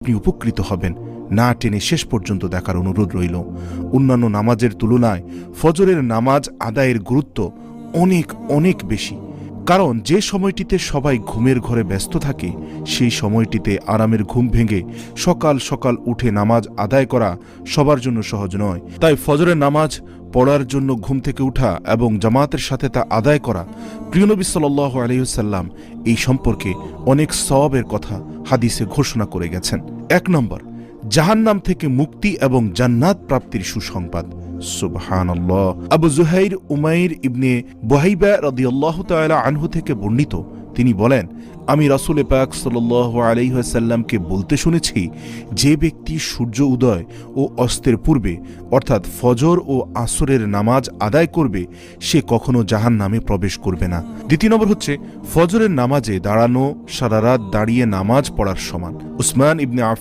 আপনি উপকৃত হবেন। না টেনে শেষ পর্যন্ত দেখার অনুরোধ রইল। অন্যান্য নামাজের তুলনায় ফজরের নামাজ আদায়ের গুরুত্ব অনেক অনেক বেশি, কারণ যে সময়টিতে সবাই ঘুমের ঘরে ব্যস্ত থাকে সেই সময়টিতে আরামের ঘুম ভেঙে সকাল সকাল উঠে নামাজ আদায় করা সবার জন্য সহজ নয়। তাই ফজরের নামাজ পড়ার জন্য ঘুম থেকে উঠা এবং জামাতের সাথে তা আদায় করা, প্রিয় নবী সাল্লাল্লাহু আলাইহি ওয়াসাল্লাম এই সম্পর্কে অনেক সওয়াবের কথা হাদিসে ঘোষণা করে গেছেন। 1 নম্বর, জাহান্নাম থেকে মুক্তি এবং জান্নাত প্রাপ্তির সুসংবাদ। সুবহানাল্লাহ। আবু যুহাইর উমাইর ইবনে বুহাইবা রাদিয়াল্লাহু তাআলা আনহু থেকে বর্ণিত, তিনি বলেন, আমি রাসূল পাক সাল্লাল্লাহু আলাইহি ওয়াসাল্লামকে বলতে শুনেছি, যে ব্যক্তি সূর্য উদয় ও অস্তের পূর্বে অর্থাৎ ফজর ও আসরের নামাজ আদায় করবে সে কখনো জাহান্নামে প্রবেশ করবে না। 2 নম্বর হচ্ছে, ফজরের নামাজে দাঁড়ানো সারা রাত দাঁড়িয়ে নামাজ পড়ার সমান। উসমান ইবনে